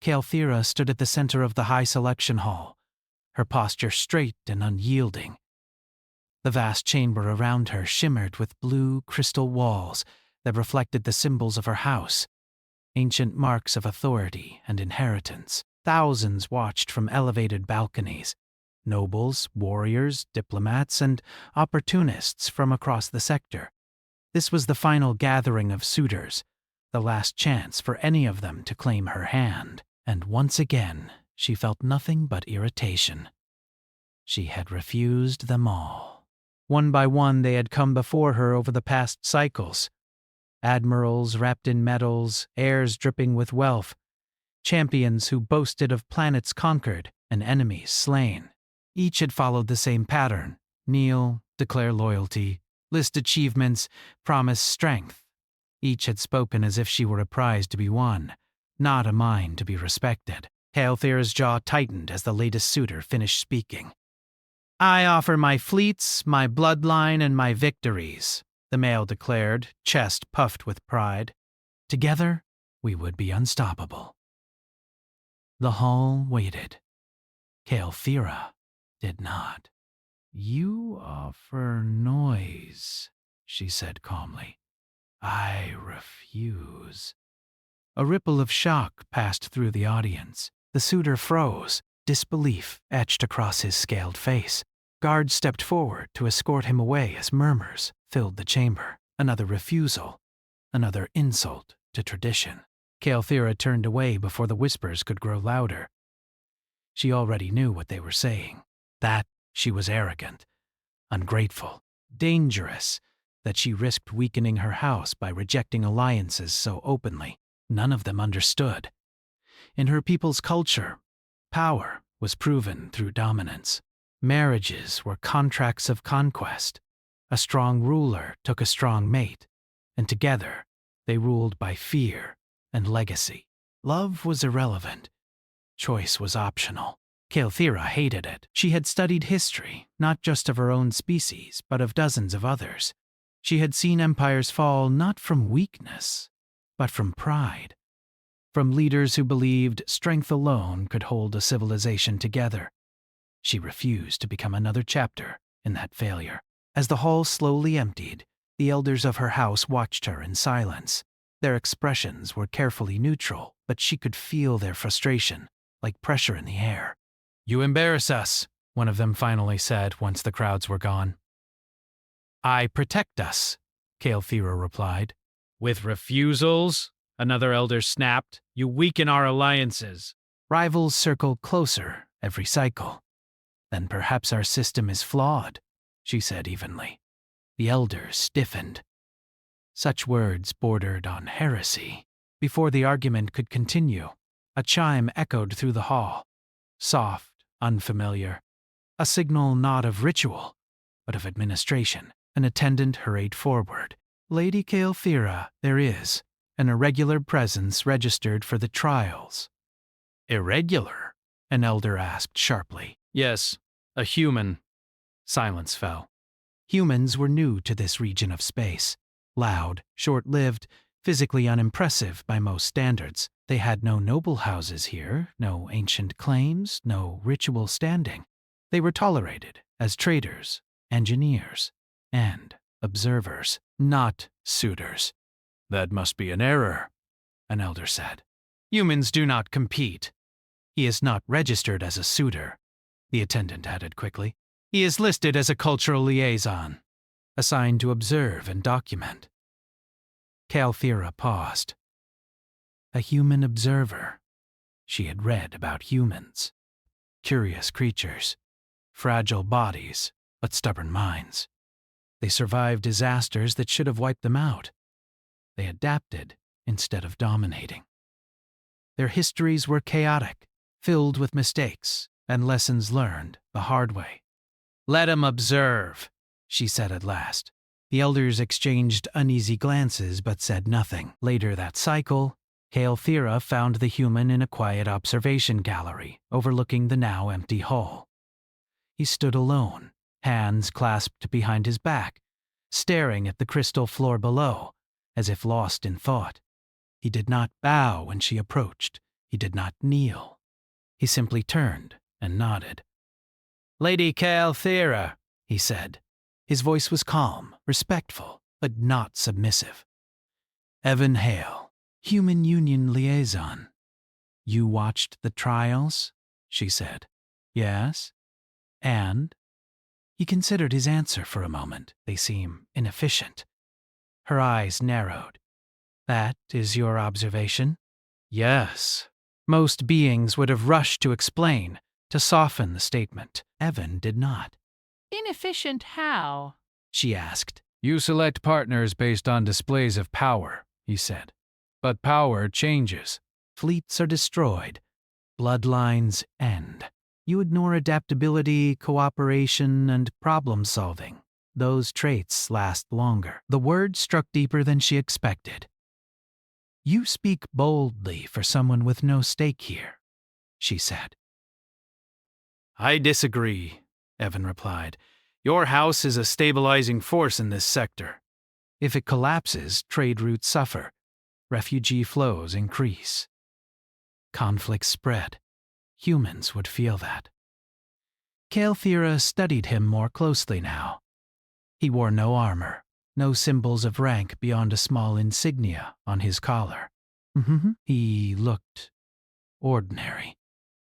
Caelthera stood at the center of the high selection hall, her posture straight and unyielding. The vast chamber around her shimmered with blue crystal walls that reflected the symbols of her house, ancient marks of authority and inheritance. Thousands watched from elevated balconies, nobles, warriors, diplomats, and opportunists from across the sector. This was the final gathering of suitors, the last chance for any of them to claim her hand. And once again, she felt nothing but irritation. She had refused them all. One by one they had come before her over the past cycles. Admirals wrapped in medals, heirs dripping with wealth, champions who boasted of planets conquered and enemies slain. Each had followed the same pattern: kneel, declare loyalty, list achievements, promise strength. Each had spoken as if she were a prize to be won, not a mind to be respected. Caelthera's jaw tightened as the latest suitor finished speaking. "I offer my fleets, my bloodline, and my victories," the male declared, chest puffed with pride. "Together, we would be unstoppable." The hall waited. Caelthera did not. "You offer noise," she said calmly. "I refuse." A ripple of shock passed through the audience. The suitor froze, disbelief etched across his scaled face. Guards stepped forward to escort him away as murmurs filled the chamber. Another refusal, another insult to tradition. Caelthera turned away before the whispers could grow louder. She already knew what they were saying. That she was arrogant, ungrateful, dangerous, that she risked weakening her house by rejecting alliances so openly. None of them understood. In her people's culture, power was proven through dominance. Marriages were contracts of conquest. A strong ruler took a strong mate, and together they ruled by fear and legacy. Love was irrelevant. Choice was optional. Caelthera hated it. She had studied history, not just of her own species, but of dozens of others. She had seen empires fall not from weakness, but from pride. From leaders who believed strength alone could hold a civilization together. She refused to become another chapter in that failure. As the hall slowly emptied, the elders of her house watched her in silence. Their expressions were carefully neutral, but she could feel their frustration, like pressure in the air. "You embarrass us," one of them finally said once the crowds were gone. "I protect us," Caelthera replied. "With refusals?" another elder snapped. "You weaken our alliances." "Rivals circle closer every cycle. Then perhaps our system is flawed," she said evenly. The elders stiffened. Such words bordered on heresy. Before the argument could continue, a chime echoed through the hall. Soft, unfamiliar. A signal not of ritual, but of administration. An attendant hurried forward. "Lady Caelthera, there is an irregular presence registered for the trials." "Irregular?" an elder asked sharply. "Yes, a human." Silence fell. Humans were new to this region of space. Loud, short-lived, physically unimpressive by most standards. They had no noble houses here, no ancient claims, no ritual standing. They were tolerated as traders, engineers, and observers, not suitors. "That must be an error," an elder said. "Humans do not compete." "He is not registered as a suitor," the attendant added quickly. "He is listed as a cultural liaison, assigned to observe and document." Caelthera paused. A human observer. She had read about humans. Curious creatures. Fragile bodies, but stubborn minds. They survived disasters that should have wiped them out. They adapted instead of dominating. Their histories were chaotic, filled with mistakes and lessons learned the hard way. "Let him observe," she said at last. The elders exchanged uneasy glances but said nothing. Later that cycle, Caelthera found the human in a quiet observation gallery overlooking the now empty hall. He stood alone, hands clasped behind his back, staring at the crystal floor below, as if lost in thought. He did not bow when she approached, He did not kneel. He simply turned and nodded. "Lady Caelthera," he said. His voice was calm, respectful, but not submissive. "Evan Hale, Human Union Liaison. You watched the trials?" she said. "Yes. And?" He considered his answer for a moment. They seem inefficient. Her eyes narrowed. "That is your observation?" "Yes." Most beings would have rushed to explain, to soften the statement. Evan did not. Inefficient how? She asked. "You select partners based on displays of power," he said. "But power changes. Fleets are destroyed. Bloodlines end. You ignore adaptability, cooperation, and problem-solving. Those traits last longer." The word struck deeper than she expected. "You speak boldly for someone with no stake here," she said. "I disagree," Evan replied. "Your house is a stabilizing force in this sector. If it collapses, trade routes suffer. Refugee flows increase. Conflicts spread. Humans would feel that." Caelthera studied him more closely now. He wore no armor, no symbols of rank beyond a small insignia on his collar. He looked ordinary.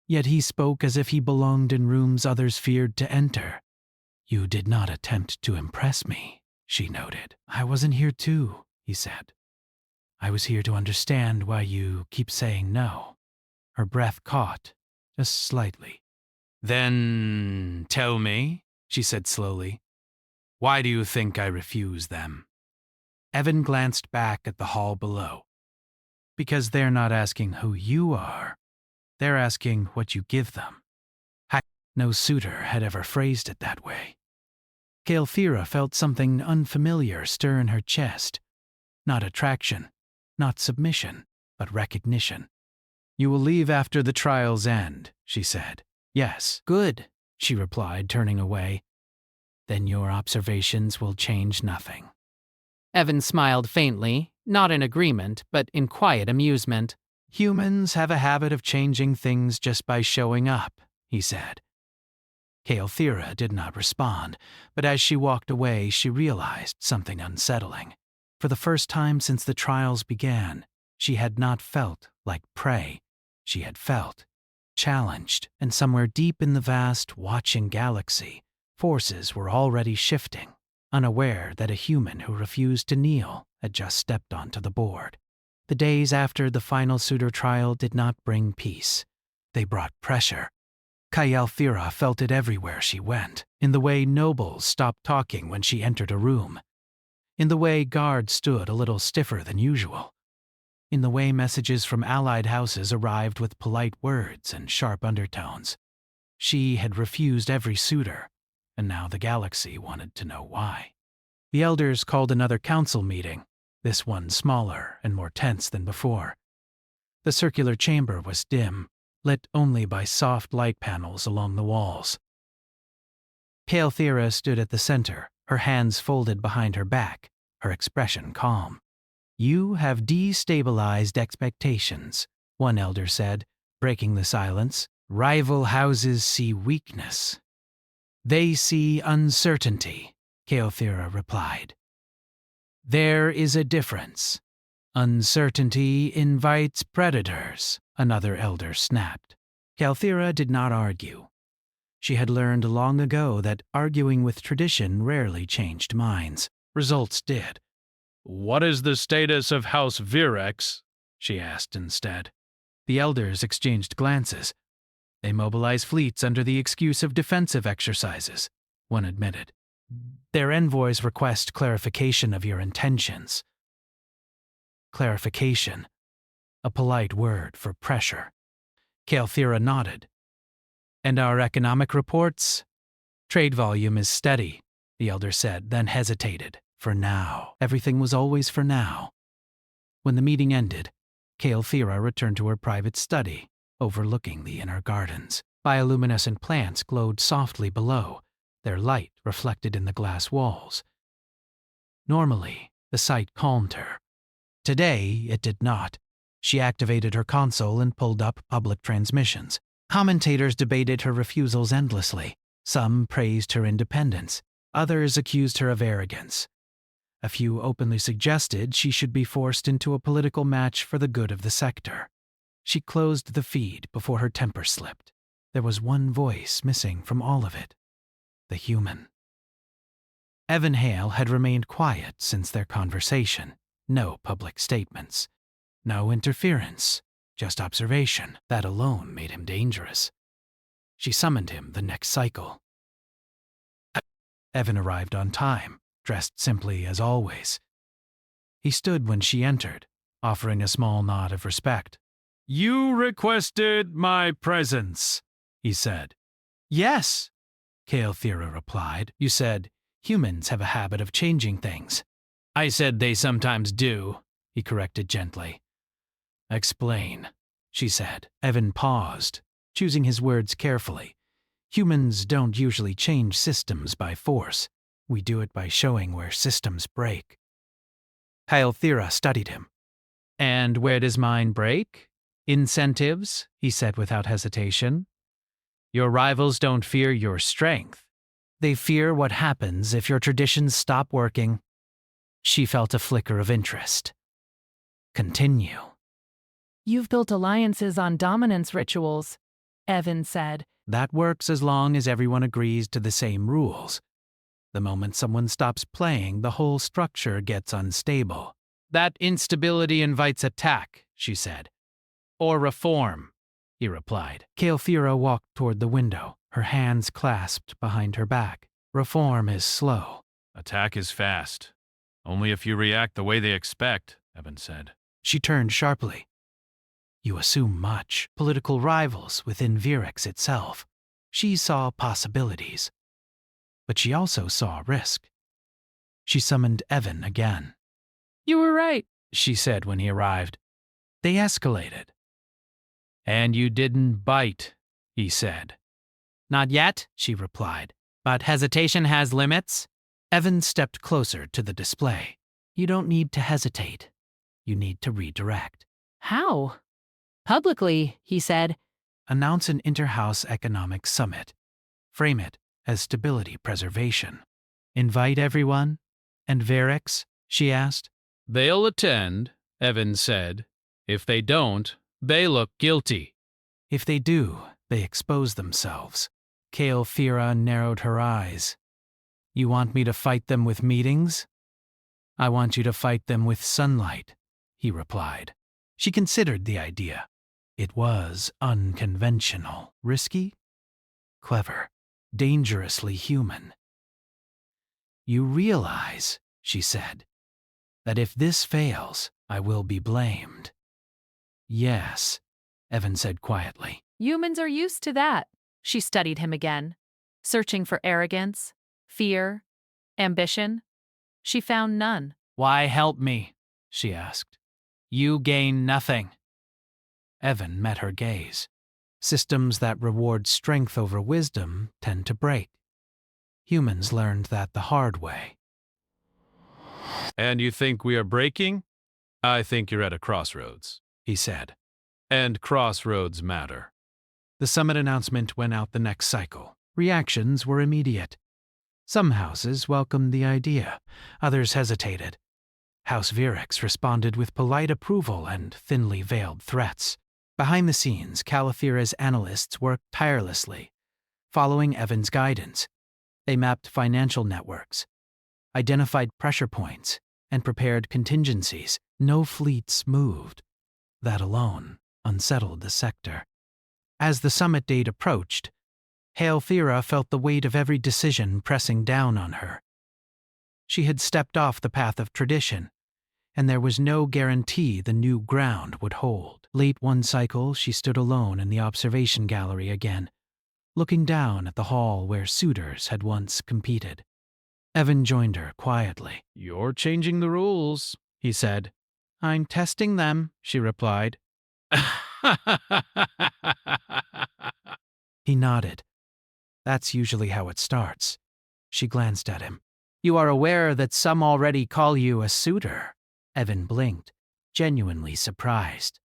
Yet he spoke as if he belonged in rooms others feared to enter. "You did not attempt to impress me," she noted. "I wasn't here to," he said. "I was here to understand why you keep saying no." Her breath caught, just slightly. "Then tell me," she said slowly. "Why do you think I refuse them?" Evan glanced back at the hall below. "Because they're not asking who you are. They're asking what you give them." No suitor had ever phrased it that way. Caelthera felt something unfamiliar stir in her chest. Not attraction, not submission, but recognition. "You will leave after the trials end," she said. "Yes." "Good," she replied, turning away. "Then your observations will change nothing." Evan smiled faintly, not in agreement, but in quiet amusement. "Humans have a habit of changing things just by showing up," he said. Caelthera did not respond, but as she walked away, she realized something unsettling. For the first time since the trials began, she had not felt like prey. She had felt challenged, and somewhere deep in the vast, watching galaxy, forces were already shifting, unaware that a human who refused to kneel had just stepped onto the board. The days after the final Suitor trial did not bring peace. They brought pressure. Caelthera felt it everywhere she went, in the way nobles stopped talking when she entered a room, in the way guards stood a little stiffer than usual, in the way messages from allied houses arrived with polite words and sharp undertones. She had refused every suitor, and now the galaxy wanted to know why. The elders called another council meeting, this one smaller and more tense than before. The circular chamber was dim, lit only by soft light panels along the walls. Caelthera stood at the center, her hands folded behind her back, her expression calm. "You have destabilized expectations," one elder said, breaking the silence. "Rival houses see weakness." "They see uncertainty," Caelthera replied. "There is a difference. Uncertainty invites predators," another elder snapped. Caelthera did not argue. She had learned long ago that arguing with tradition rarely changed minds. Results did. "What is the status of House Virex?" she asked instead. The elders exchanged glances. "They mobilize fleets under the excuse of defensive exercises," one admitted. "Their envoys request clarification of your intentions." Clarification. A polite word for pressure. Caelthera nodded. "And our economic reports?" "Trade volume is steady," the elder said, then hesitated. "For now." Everything was always for now. When the meeting ended, Caelthera returned to her private study, overlooking the inner gardens. Bioluminescent plants glowed softly below, their light reflected in the glass walls. Normally, the sight calmed her. Today, it did not. She activated her console and pulled up public transmissions. Commentators debated her refusals endlessly. Some praised her independence. Others accused her of arrogance. A few openly suggested she should be forced into a political match for the good of the sector. She closed the feed before her temper slipped. There was one voice missing from all of it: the human. Evan Hale had remained quiet since their conversation. No public statements. No interference. Just observation. That alone made him dangerous. She summoned him the next cycle. Evan arrived on time, dressed simply as always. He stood when she entered, offering a small nod of respect. "You requested my presence," he said. "Yes," Kael'thera replied. "You said humans have a habit of changing things." "I said they sometimes do," he corrected gently. "Explain," she said. Evan paused, choosing his words carefully. Humans don't usually change systems by force. We do it by showing where systems break. Kael'thera studied him. "And where does mine break? Incentives," he said without hesitation. "Your rivals don't fear your strength. They fear what happens if your traditions stop working." She felt a flicker of interest. "Continue." "You've built alliances on dominance rituals," Evan said. "That works as long as everyone agrees to the same rules. The moment someone stops playing, the whole structure gets unstable." "That instability invites attack," she said. "Or reform," he replied. Kael'thera walked toward the window, her hands clasped behind her back. "Reform is slow. Attack is fast. Only if you react the way they expect," Evan said. She turned sharply. "You assume much. Political rivals within Viewership itself." She saw possibilities. But she also saw risk. She summoned Evan again. You were right, she said when he arrived. They escalated. "And you didn't bite," he said. "Not yet," she replied. "But hesitation has limits." Evan stepped closer to the display. "You don't need to hesitate. You need to redirect." "How?" "Publicly," he said. "Announce an inter-house economic summit. Frame it as stability preservation. Invite everyone? And Varix?" she asked. "They'll attend," Evan said. "If they don't, they look guilty." "If they do, they expose themselves." Kael'thera narrowed her eyes. "You want me to fight them with meetings?" "I want you to fight them with sunlight," he replied. She considered the idea. It was unconventional, risky, clever, dangerously human. "You realize," she said, "that if this fails, I will be blamed." "Yes," Evan said quietly. "Humans are used to that." She studied him again, searching for arrogance, fear, ambition. She found none. "Why help me?" she asked. "You gain nothing." Evan met her gaze. Systems that reward strength over wisdom tend to break. Humans learned that the hard way. "And you think we are breaking? I think you're at a crossroads," he said. "And crossroads matter." The summit announcement went out the next cycle. Reactions were immediate. Some houses welcomed the idea. Others hesitated. House Vierex responded with polite approval and thinly veiled threats. Behind the scenes, Kael'thera's analysts worked tirelessly, following Evan's guidance. They mapped financial networks, identified pressure points, and prepared contingencies. No fleets moved. That alone unsettled the sector. As the summit date approached, Kael'thera felt the weight of every decision pressing down on her. She had stepped off the path of tradition, and there was no guarantee the new ground would hold. Late one cycle, she stood alone in the observation gallery again, looking down at the hall where suitors had once competed. Evan joined her quietly. "You're changing the rules," he said. "I'm testing them," she replied. He nodded. That's usually how it starts. She glanced at him. "You are aware that some already call you a suitor?" Evan blinked, genuinely surprised.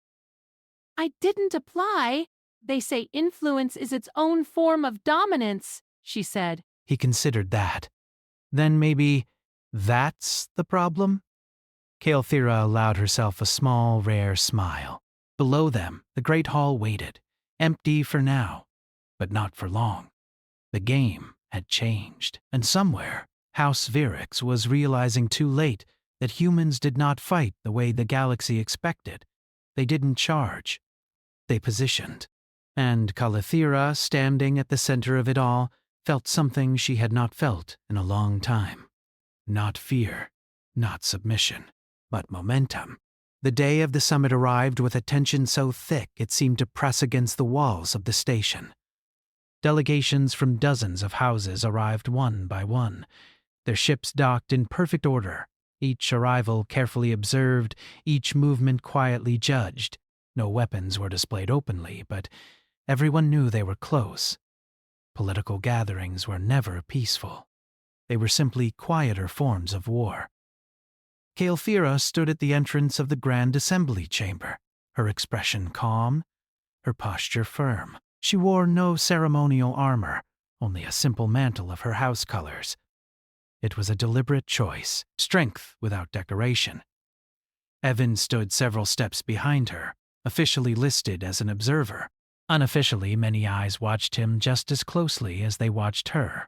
I didn't apply. They say influence is its own form of dominance, she said. He considered that. Then maybe that's the problem? Kael'thera allowed herself a small, rare smile. Below them, the great hall waited, empty for now, but not for long. The game had changed, and somewhere, House Virix was realizing too late that humans did not fight the way the galaxy expected. They didn't charge. They positioned. And Kael'thera, standing at the center of it all, felt something she had not felt in a long time. Not fear, not submission, but momentum. The day of the summit arrived with a tension so thick it seemed to press against the walls of the station. Delegations from dozens of houses arrived one by one. Their ships docked in perfect order, each arrival carefully observed, each movement quietly judged. No weapons were displayed openly, but everyone knew they were close. Political gatherings were never peaceful. They were simply quieter forms of war. Kael'thera stood at the entrance of the Grand Assembly Chamber, her expression calm, her posture firm. She wore no ceremonial armor, only a simple mantle of her house colors. It was a deliberate choice, strength without decoration. Evan stood several steps behind her, officially listed as an observer. Unofficially, many eyes watched him just as closely as they watched her.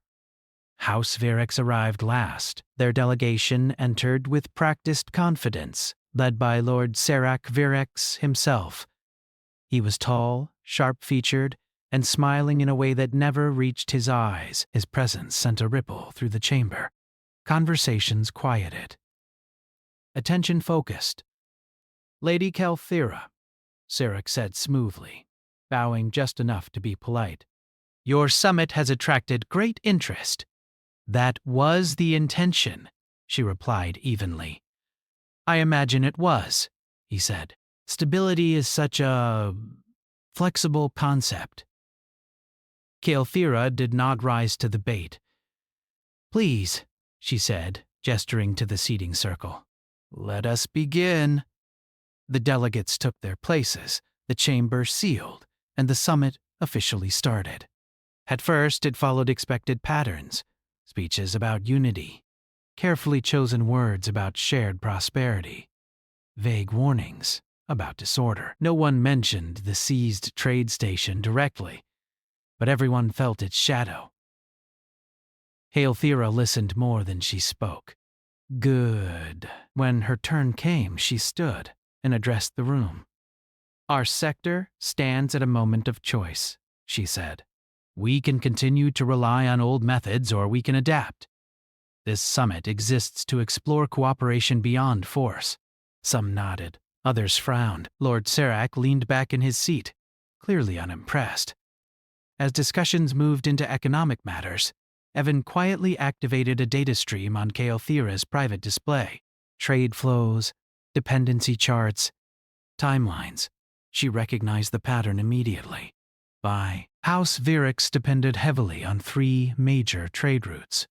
House Virix arrived last. Their delegation entered with practiced confidence, led by Lord Serac Virix himself. He was tall, sharp-featured, and smiling in a way that never reached his eyes. His presence sent a ripple through the chamber. Conversations quieted. Attention focused. Lady Kael'thera, Serac said smoothly, bowing just enough to be polite. Your summit has attracted great interest. That was the intention, she replied evenly. I imagine it was, he said. Stability is such a flexible concept. Kael'thera did not rise to the bait. Please, she said, gesturing to the seating circle. Let us begin. The delegates took their places, the chamber sealed, and the summit officially started. At first, it followed expected patterns. Speeches about unity, carefully chosen words about shared prosperity, vague warnings about disorder. No one mentioned the seized trade station directly, but everyone felt its shadow. Kael'thera listened more than she spoke. Good. When her turn came, she stood and addressed the room. Our sector stands at a moment of choice, she said. We can continue to rely on old methods or we can adapt. This summit exists to explore cooperation beyond force. Some nodded, others frowned. Lord Serac leaned back in his seat, clearly unimpressed. As discussions moved into economic matters, Evan quietly activated a data stream on Kael'thera's private display. Trade flows, dependency charts, timelines. She recognized the pattern immediately. House Virix depended heavily on 3 major trade routes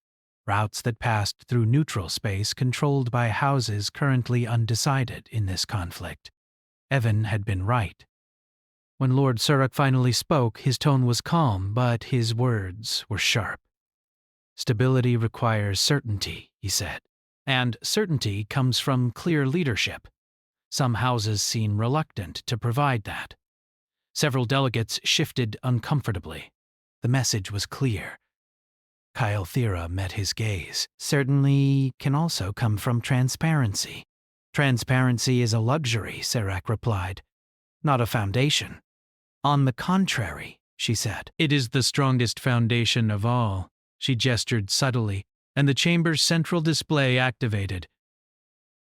that passed through neutral space controlled by houses currently undecided in this conflict. Evan had been right. When Lord Serac finally spoke, his tone was calm, but his words were sharp. Stability requires certainty, he said, and certainty comes from clear leadership. Some houses seem reluctant to provide that. Several delegates shifted uncomfortably. The message was clear. Kael'thera met his gaze. Certainly can also come from transparency. Transparency is a luxury, Serac replied, not a foundation. On the contrary, she said. It is the strongest foundation of all. She gestured subtly, and the chamber's central display activated.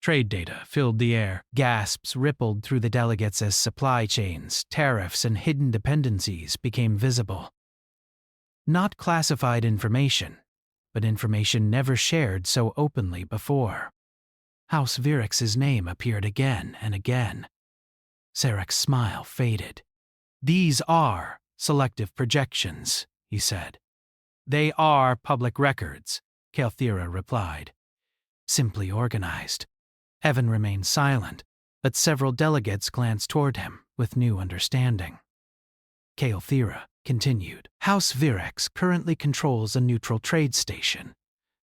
Trade data filled the air. Gasps rippled through the delegates as supply chains, tariffs, and hidden dependencies became visible. Not classified information, but information never shared so openly before. House Virix's name appeared again and again. Serac's smile faded. These are selective projections, he said. They are public records, Kael'thera replied. Simply organized. Evan remained silent, but several delegates glanced toward him with new understanding. Kael'thera continued. House Virex currently controls a neutral trade station.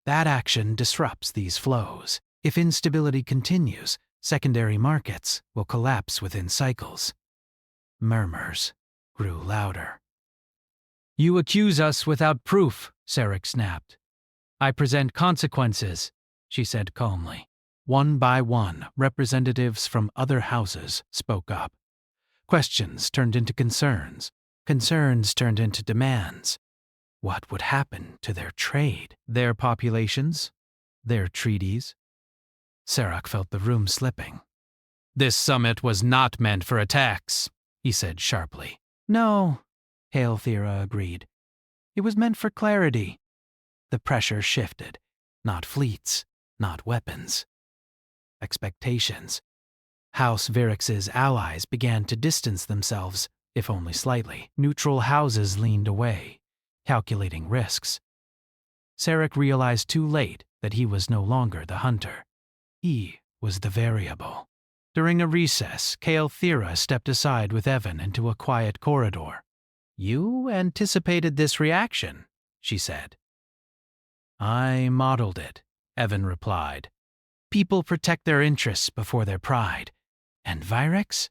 That action disrupts these flows. If instability continues, secondary markets will collapse within cycles. Murmurs grew louder. You accuse us without proof, Sarek snapped. I present consequences, she said calmly. One by one, representatives from other houses spoke up. Questions turned into concerns. Concerns turned into demands. What would happen to their trade, their populations, their treaties? Sarek felt the room slipping. This summit was not meant for attacks, he said sharply. No, Kael'thera agreed. It was meant for clarity. The pressure shifted. Not fleets, not weapons. Expectations. House Virex's allies began to distance themselves, if only slightly. Neutral houses leaned away, calculating risks. Sarek realized too late that he was no longer the hunter. He was the variable. During a recess, Kael'thera stepped aside with Evan into a quiet corridor. You anticipated this reaction, she said. I modeled it, Evan replied. People protect their interests before their pride. And Virex?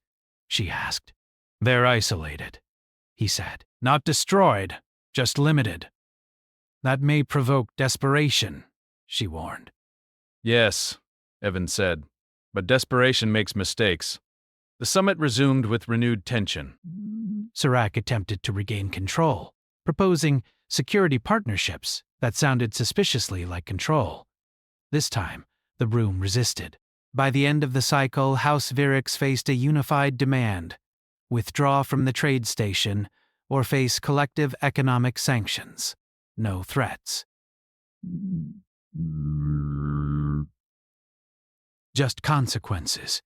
She asked. They're isolated, he said. Not destroyed, just limited. That may provoke desperation, she warned. Yes, Evan said, but desperation makes mistakes. The summit resumed with renewed tension. Sarek attempted to regain control, proposing security partnerships that sounded suspiciously like control. This time, the room resisted. By the end of the cycle, House Virex faced a unified demand: withdraw from the trade station or face collective economic sanctions. No threats. Just consequences.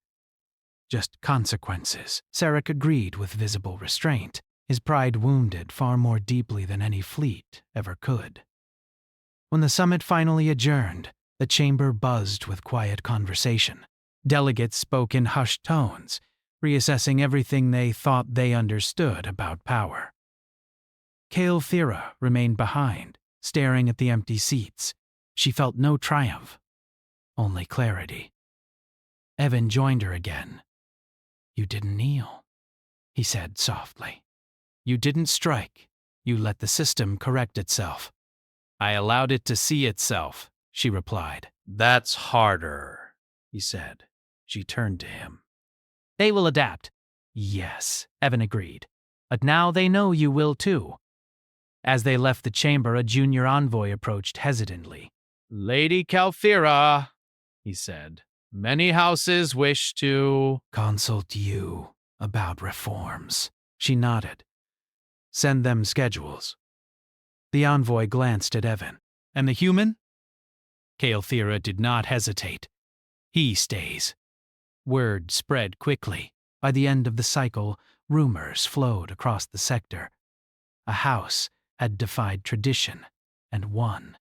Just consequences. Sarek agreed with visible restraint, his pride wounded far more deeply than any fleet ever could. When the summit finally adjourned, the chamber buzzed with quiet conversation. Delegates spoke in hushed tones, reassessing everything they thought they understood about power. Kael'thera remained behind, staring at the empty seats. She felt no triumph, only clarity. Evan joined her again. You didn't kneel, he said softly. You didn't strike. You let the system correct itself. I allowed it to see itself, she replied. That's harder, he said. She turned to him. They will adapt. Yes, Evan agreed. But now they know you will too. As they left the chamber, a junior envoy approached hesitantly. Lady Kael'thera, he said. Many houses wish to consult you about reforms. She nodded. Send them schedules. The envoy glanced at Evan. And the human? Kael'thera did not hesitate. He stays. Word spread quickly. By the end of the cycle, rumors flowed across the sector. A house had defied tradition and won.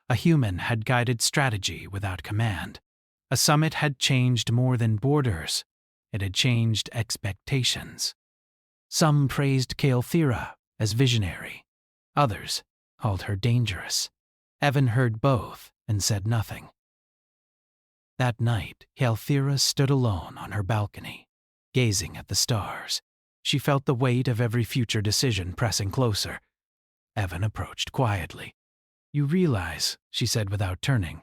A human had guided strategy without command. A summit had changed more than borders. It had changed expectations. Some praised Kael'thera as visionary. Others called her dangerous. Evan heard both and said nothing. That night, Kael'thera stood alone on her balcony, gazing at the stars. She felt the weight of every future decision pressing closer. Evan approached quietly. You realize, she said without turning,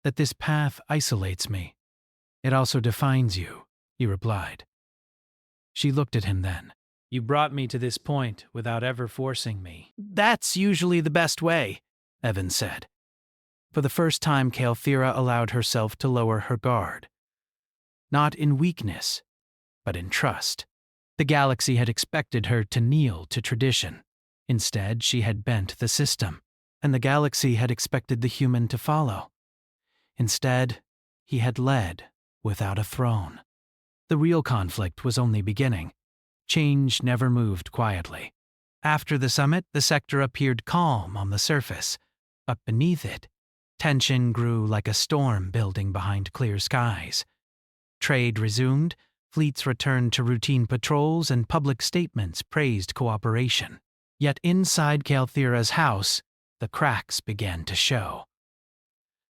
that this path isolates me. It also defines you, he replied. She looked at him then. You brought me to this point without ever forcing me. That's usually the best way, Evan said. For the first time, Kael'thera allowed herself to lower her guard. Not in weakness, but in trust. The galaxy had expected her to kneel to tradition. Instead, she had bent the system, and the galaxy had expected the human to follow. Instead, he had led without a throne. The real conflict was only beginning. Change never moved quietly. After the summit, the sector appeared calm on the surface, but beneath it, tension grew like a storm building behind clear skies. trade resumed, fleets returned to routine patrols, and public statements praised cooperation. Yet inside Kalthira's house, the cracks began to show.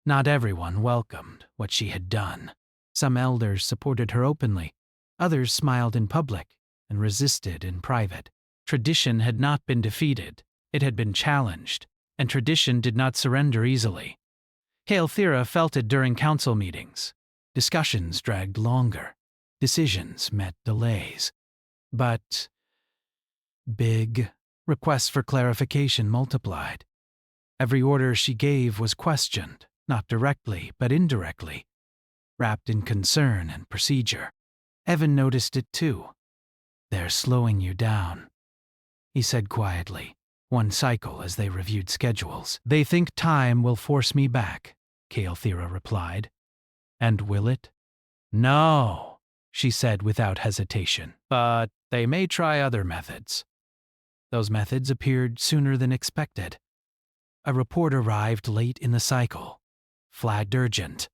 Not everyone welcomed what she had done. Some elders supported her openly, others smiled in public and resisted in private. Tradition had not been defeated, it had been challenged, and tradition did not surrender easily. Kalthira felt it during council meetings. Discussions dragged longer, decisions met delays. But big requests for clarification multiplied. Every order she gave was questioned, not directly, but indirectly, wrapped in concern and procedure. Evan noticed it too. "They're slowing you down," he said quietly, one cycle as they reviewed schedules. "They think time will force me back," Kalthira replied. "And will it?" "No," she said without hesitation, "but they may try other methods." Those methods appeared sooner than expected. A report arrived late in the cycle, flagged urgent.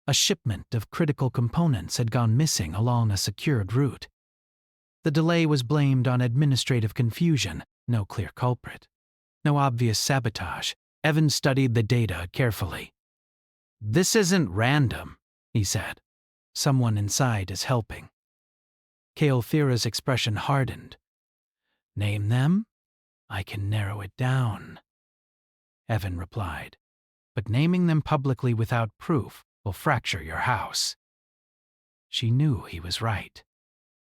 A shipment of critical components had gone missing along a secured route. The delay was blamed on administrative confusion, no clear culprit, no obvious sabotage. Evan studied the data carefully. "This isn't random," he said. "Someone inside is helping." Kalthira's expression hardened. "Name them? I can narrow it down," Evan replied. "But naming them publicly without proof will fracture your house." She knew he was right.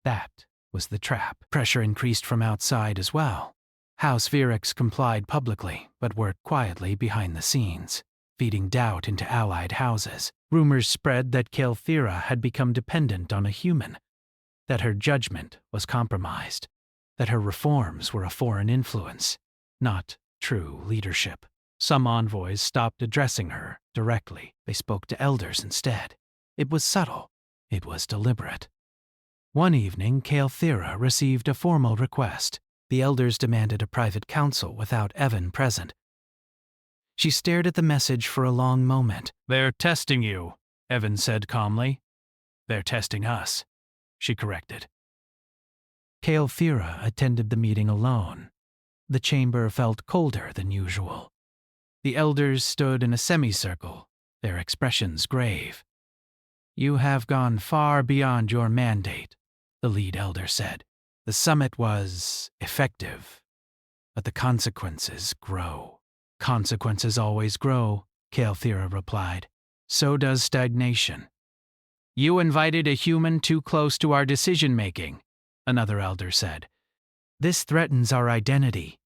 That was the trap. Pressure increased from outside as well. House Viewership complied publicly, but worked quietly behind the scenes, feeding doubt into allied houses. Rumors spread that Kalthira had become dependent on a human, that her judgment was compromised, that her reforms were a foreign influence, not true leadership. Some envoys stopped addressing her directly. They spoke to elders instead. It was subtle. It was deliberate. One evening, Kalthira received a formal request. The elders demanded a private council without Evan present. She stared at the message for a long moment. "They're testing you," Evan said calmly. "They're testing us," she corrected. Kalthira attended the meeting alone. The chamber felt colder than usual. The elders stood in a semicircle, their expressions grave. "You have gone far beyond your mandate," the lead elder said. "The summit was effective, but the consequences grow." "Consequences always grow," Kalthira replied. "So does stagnation." "You invited a human too close to our decision-making," another elder said. "This threatens our identity."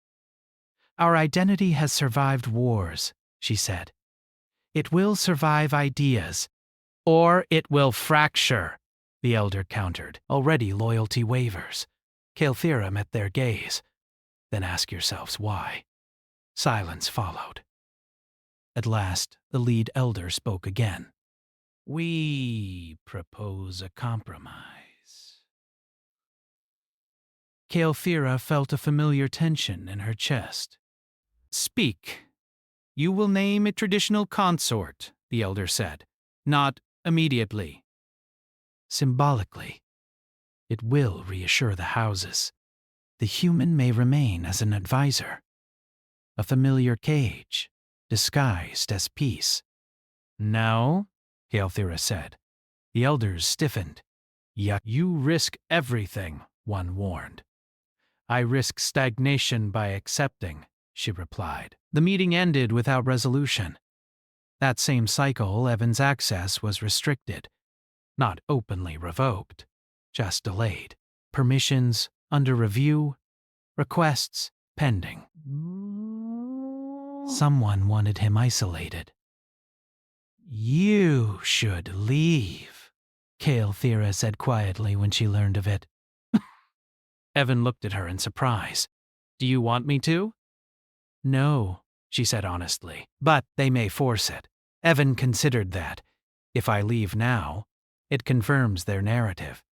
"Our identity has survived wars," she said. "It will survive ideas." "Or it will fracture," the elder countered. Already loyalty wavers. Kalthira met their gaze. "Then ask yourselves why." Silence followed. At last, the lead elder spoke again. "We propose a compromise." Kalthira felt a familiar tension in her chest. "Speak. You will name a traditional consort," the elder said. "Not immediately." "Symbolically. It will reassure the houses. The human may remain as an advisor. A familiar cage, disguised as peace." "No," Kalthira said. The elders stiffened. "Yet you risk everything," one warned. "I risk stagnation by accepting," she replied. The meeting ended without resolution. That same cycle, Evan's access was restricted. Not openly revoked, just delayed. Permissions under review, requests pending. Someone wanted him isolated. "You should leave," Kalthira said quietly when she learned of it. Evan looked at her in surprise. "Do you want me to?" "No," she said honestly, "but they may force it." Evan considered that. "If I leave now, it confirms their narrative.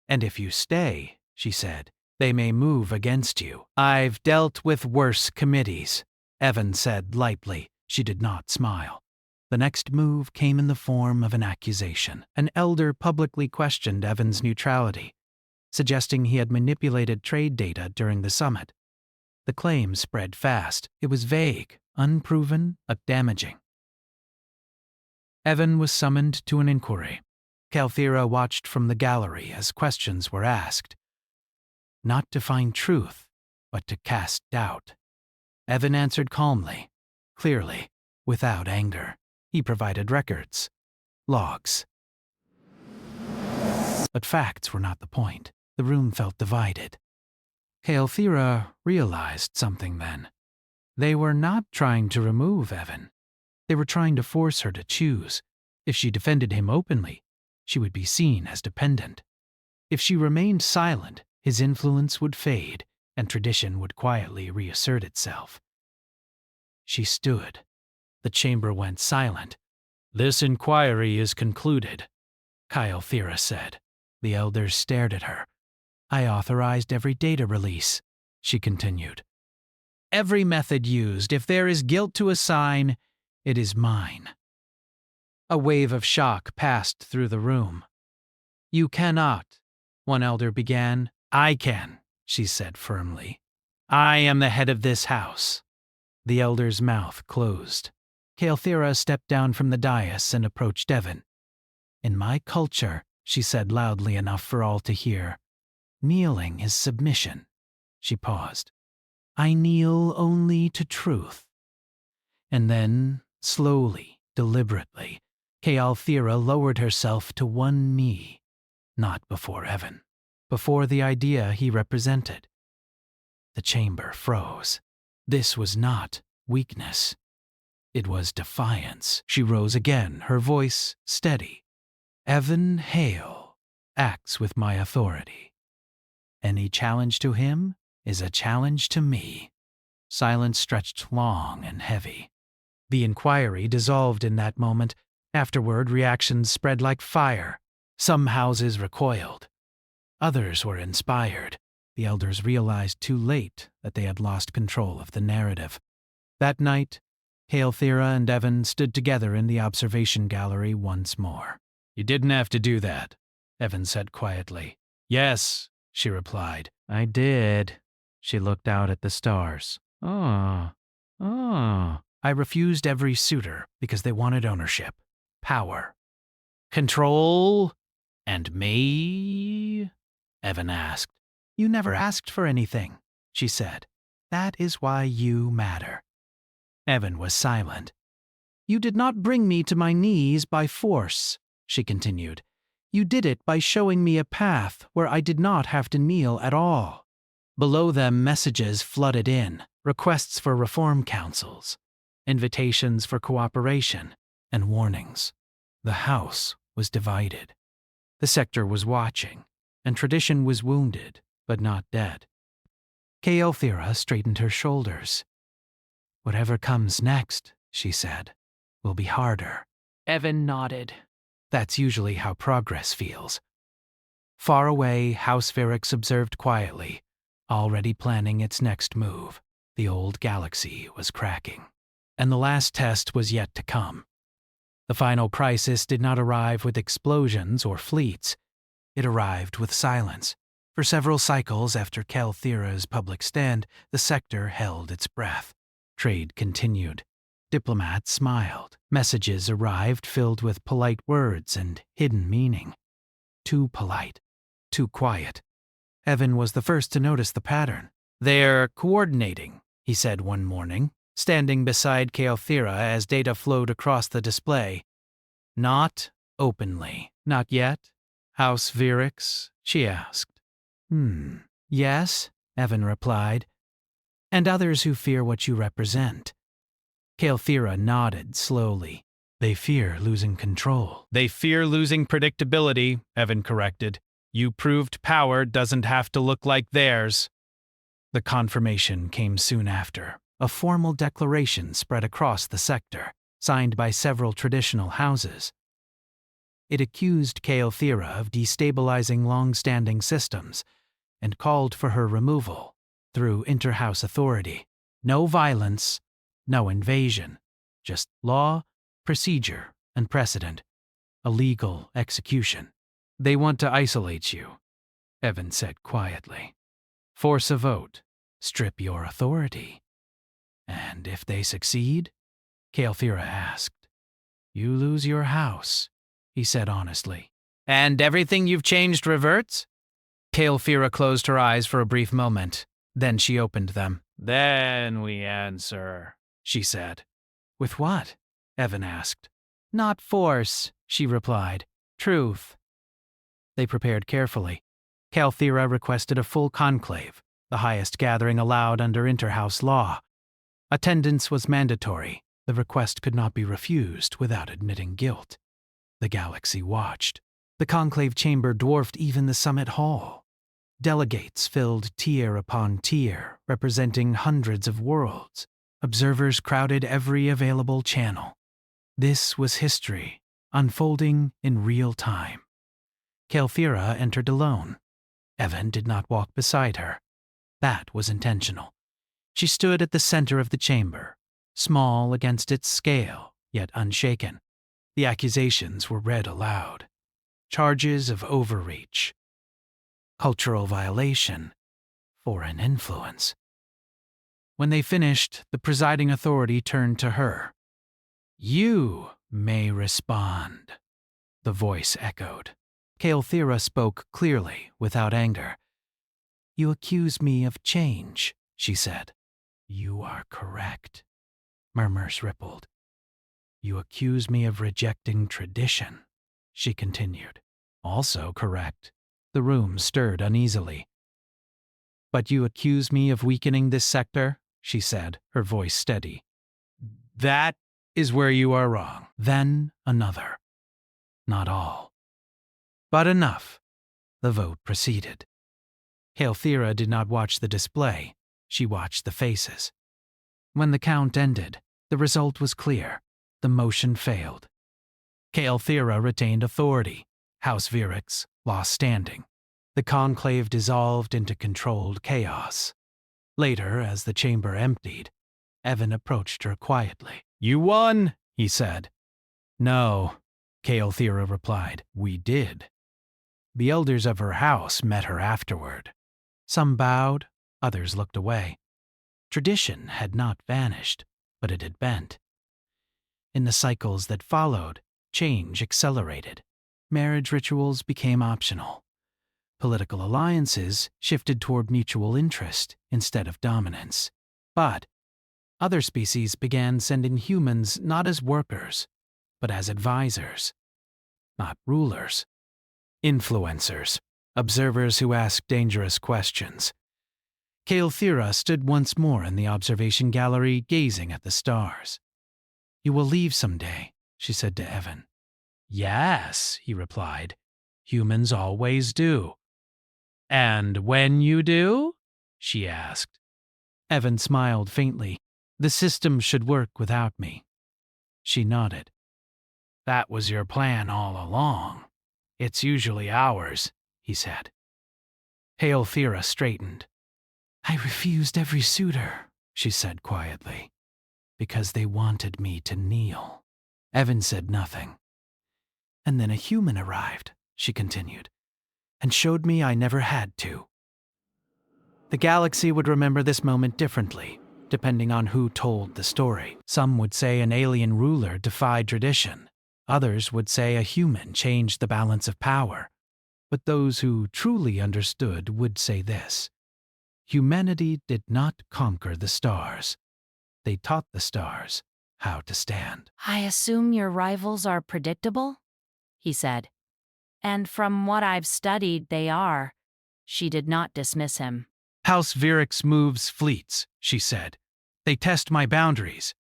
And if you stay," she said, "they may move against you." "I've dealt with worse committees," Evan said lightly. She did not smile. The next move came in the form of an accusation. An elder publicly questioned Evan's neutrality, suggesting he had manipulated trade data during the summit. The claim spread fast. It was vague, unproven, but damaging. Evan was summoned to an inquiry. Calthera watched from the gallery as questions were asked. Not to find truth, but to cast doubt. Evan answered calmly, clearly, without anger. He provided records, logs. But facts were not the point. The room felt divided. Calthera realized something then. They were not trying to remove Evan. They were trying to force her to choose. If she defended him openly, she would be seen as dependent. If she remained silent, his influence would fade, and tradition would quietly reassert itself. She stood. The chamber went silent. This inquiry is concluded, Calthera said. The elders stared at her. I authorized every data release, she continued. Every method used. If there is guilt to assign, it is mine. A wave of shock passed through the room. You cannot, one elder began. I can, she said firmly. I am the head of this house. The elder's mouth closed. Calthera stepped down from the dais and approached Evan. In my culture, she said loudly enough for all to hear, kneeling is submission. She paused. I kneel only to truth. And then, slowly, deliberately, Calthera lowered herself to one knee, not before Evan, before the idea he represented. The chamber froze. This was not weakness. It was defiance. She rose again, her voice steady. Evan Hale acts with my authority. Any challenge to him is a challenge to me. Silence stretched long and heavy. The inquiry dissolved in that moment. Afterward, reactions spread like fire. Some houses recoiled. Others were inspired. The elders realized too late that they had lost control of the narrative. That night, Calthera and Evan stood together in the observation gallery once more. You didn't have to do that, Evan said quietly. Yes, she replied. I did. She looked out at the stars. I refused every suitor because they wanted ownership, power, control, and me? Evan asked. You never asked for anything, she said. That is why you matter. Evan was silent. You did not bring me to my knees by force, she continued. You did it by showing me a path where I did not have to kneel at all. Below them, messages flooded in, requests for reform councils, invitations for cooperation, and warnings. The house was divided. The sector was watching, and tradition was wounded, but not dead. Calthera straightened her shoulders. Whatever comes next, she said, will be harder. Evan nodded. That's usually how progress feels. Far away, House Vyrix observed quietly, already planning its next move. The old galaxy was cracking. And the last test was yet to come. The final crisis did not arrive with explosions or fleets. It arrived with silence. For several cycles after Calthera's public stand, the sector held its breath. Trade continued. Diplomats smiled. Messages arrived filled with polite words and hidden meaning. Too polite. Too quiet. Evan was the first to notice the pattern. They're coordinating, he said one morning, standing beside Calthera as data flowed across the display. Not openly. Not yet? House Vyrix? She asked. Yes, Evan replied. And others who fear what you represent. Calthera nodded slowly. They fear losing control. They fear losing predictability, Evan corrected. You proved power doesn't have to look like theirs. The confirmation came soon after. A formal declaration spread across the sector, signed by several traditional houses. It accused Calthera of destabilizing long-standing systems and called for her removal through interhouse authority. No violence, no invasion, just law, procedure and precedent, a legal execution. They want to isolate you, Evan said quietly. Force a vote. Strip your authority. And if they succeed? Kael'thera asked. You lose your house, he said honestly. And everything you've changed reverts? Kael'thera closed her eyes for a brief moment. Then she opened them. Then we answer, she said. With what? Evan asked. Not force, she replied. Truth. They prepared carefully. Kael'thera requested a full conclave, the highest gathering allowed under interhouse law. Attendance was mandatory. The request could not be refused without admitting guilt. The galaxy watched. The conclave chamber dwarfed even the summit hall. Delegates filled tier upon tier, representing hundreds of worlds. Observers crowded every available channel. This was history, unfolding in real time. Kael'thera entered alone. Evan did not walk beside her. That was intentional. She stood at the center of the chamber, small against its scale, yet unshaken. The accusations were read aloud. Charges of overreach, cultural violation, foreign influence. When they finished, the presiding authority turned to her. You may respond, the voice echoed. Kael'thera spoke clearly, without anger. You accuse me of change, she said. You are correct. Murmurs rippled. You accuse me of rejecting tradition, she continued. Also correct. The room stirred uneasily. But you accuse me of weakening this sector, she said, her voice steady. That is where you are wrong. Then another. Not all. But enough. The vote proceeded. Kael'thera did not watch the display. She watched the faces. When the count ended, the result was clear. The motion failed. Kael'thera retained authority. House Virax lost standing. The conclave dissolved into controlled chaos. Later, as the chamber emptied, Evan approached her quietly. You won, he said. No, Kael'thera replied. We did. The elders of her house met her afterward. Some bowed, others looked away. Tradition had not vanished, but it had bent. In the cycles that followed, change accelerated. Marriage rituals became optional. Political alliances shifted toward mutual interest instead of dominance. But other species began sending humans not as workers, but as advisors. Not rulers. Influencers. Observers who asked dangerous questions. Kael'thera stood once more in the observation gallery, gazing at the stars. You will leave someday, she said to Evan. Yes, he replied. Humans always do. And when you do? She asked. Evan smiled faintly. The system should work without me. She nodded. That was your plan all along. It's usually ours, he said. Kael'thera straightened. I refused every suitor, she said quietly, because they wanted me to kneel. Evan said nothing. And then a human arrived, she continued, and showed me I never had to. The galaxy would remember this moment differently, depending on who told the story. Some would say an alien ruler defied tradition. Others would say a human changed the balance of power. But those who truly understood would say this. Humanity did not conquer the stars. They taught the stars how to stand. I assume your rivals are predictable? He said. And from what I've studied, they are. She did not dismiss him. House Virax moves fleets, she said. They test my boundaries.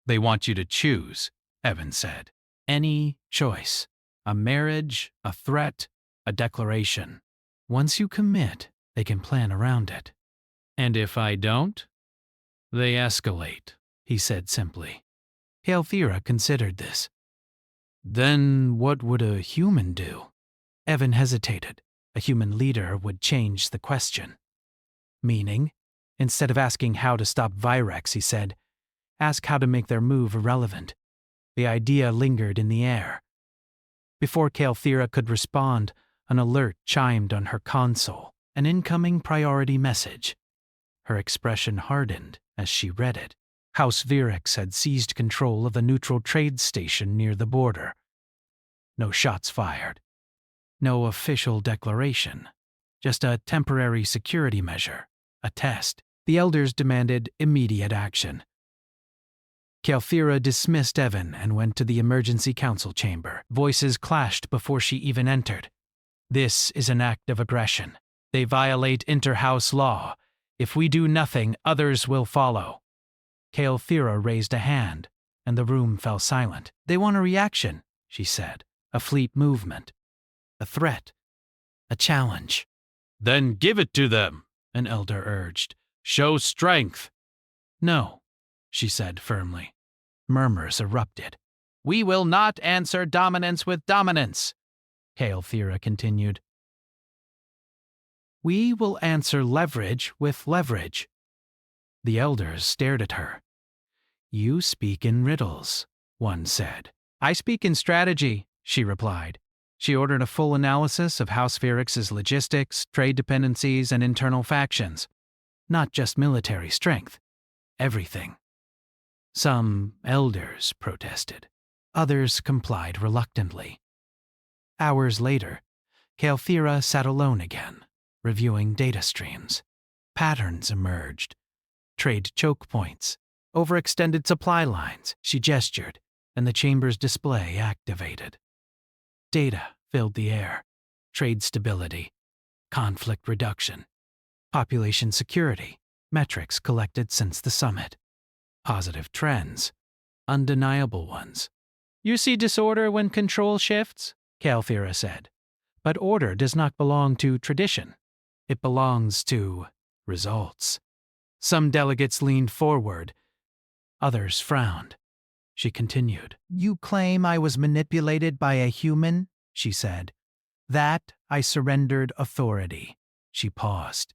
They want you to choose, Evan said. Any choice. A marriage, a threat, a declaration. Once you commit, they can plan around it. And if I don't? They escalate, he said simply. Kael'thera considered this. Then what would a human do? Evan hesitated. A human leader would change the question. Meaning, instead of asking how to stop Virax, he said, ask how to make their move irrelevant. The idea lingered in the air. Before Caelthira could respond, an alert chimed on her console, an incoming priority message. Her expression hardened as she read it. House Virex had seized control of a neutral trade station near the border. No shots fired. No official declaration. Just a temporary security measure. A test. The elders demanded immediate action. Caelthira dismissed Evan and went to the emergency council chamber. Voices clashed before she even entered. This is an act of aggression. They violate inter-house law. If we do nothing, others will follow. Caelthira raised a hand, and the room fell silent. They want a reaction, she said. A fleet movement. A threat. A challenge. Then give it to them, an elder urged. Show strength. No, she said firmly. Murmurs erupted. We will not answer dominance with dominance, Caelthira continued. We will answer leverage with leverage. The elders stared at her. You speak in riddles, one said. I speak in strategy, she replied. She ordered a full analysis of House Virex's logistics, trade dependencies, and internal factions. Not just military strength. Everything. Some elders protested. Others complied reluctantly. Hours later, Caelthira sat alone again, reviewing data streams. Patterns emerged. Trade choke points. Overextended supply lines. She gestured, and the chamber's display activated. Data filled the air. Trade stability. Conflict reduction. Population security. Metrics collected since the summit. Positive trends. Undeniable ones. You see disorder when control shifts, Caelthira said. But order does not belong to tradition. It belongs to results. Some delegates leaned forward. Others frowned. She continued. You claim I was manipulated by a human, she said. That I surrendered authority. She paused.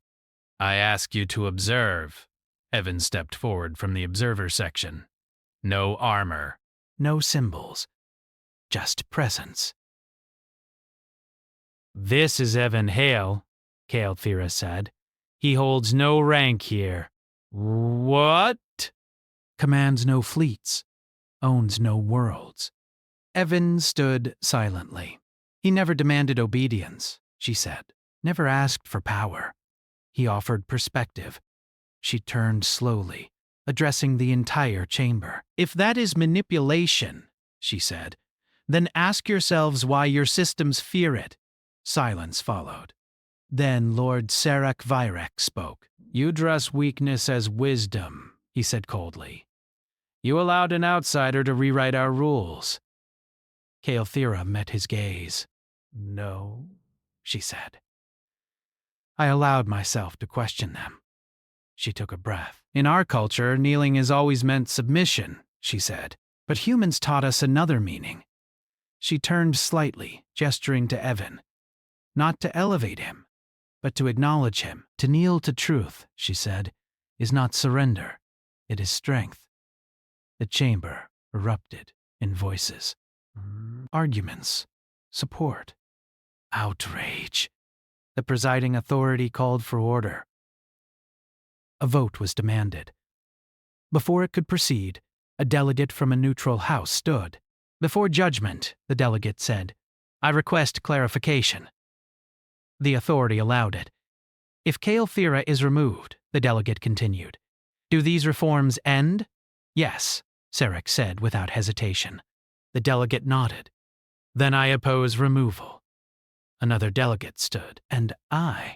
I ask you to observe. Evan stepped forward from the observer section. No armor. No symbols. Just presence. This is Evan Hale, Caelthira said. He holds no rank here. What? Commands no fleets. Owns no worlds. Evan stood silently. He never demanded obedience, she said. Never asked for power. He offered perspective. She turned slowly, addressing the entire chamber. If that is manipulation, she said, then ask yourselves why your systems fear it. Silence followed. Then Lord Serac Virek spoke. You dress weakness as wisdom, he said coldly. You allowed an outsider to rewrite our rules. Caelthira met his gaze. No, she said. I allowed myself to question them. She took a breath. In our culture, kneeling has always meant submission, she said. But humans taught us another meaning. She turned slightly, gesturing to Evan. Not to elevate him, but to acknowledge him. To kneel to truth, she said, is not surrender. It is strength. The chamber erupted in voices. Arguments. Support. Outrage. The presiding authority called for order. A vote was demanded. Before it could proceed, a delegate from a neutral house stood. Before judgment, the delegate said, I request clarification. The authority allowed it. If Caelthira is removed, the delegate continued, do these reforms end? Yes, Serac said without hesitation. The delegate nodded. Then I oppose removal. Another delegate stood, and I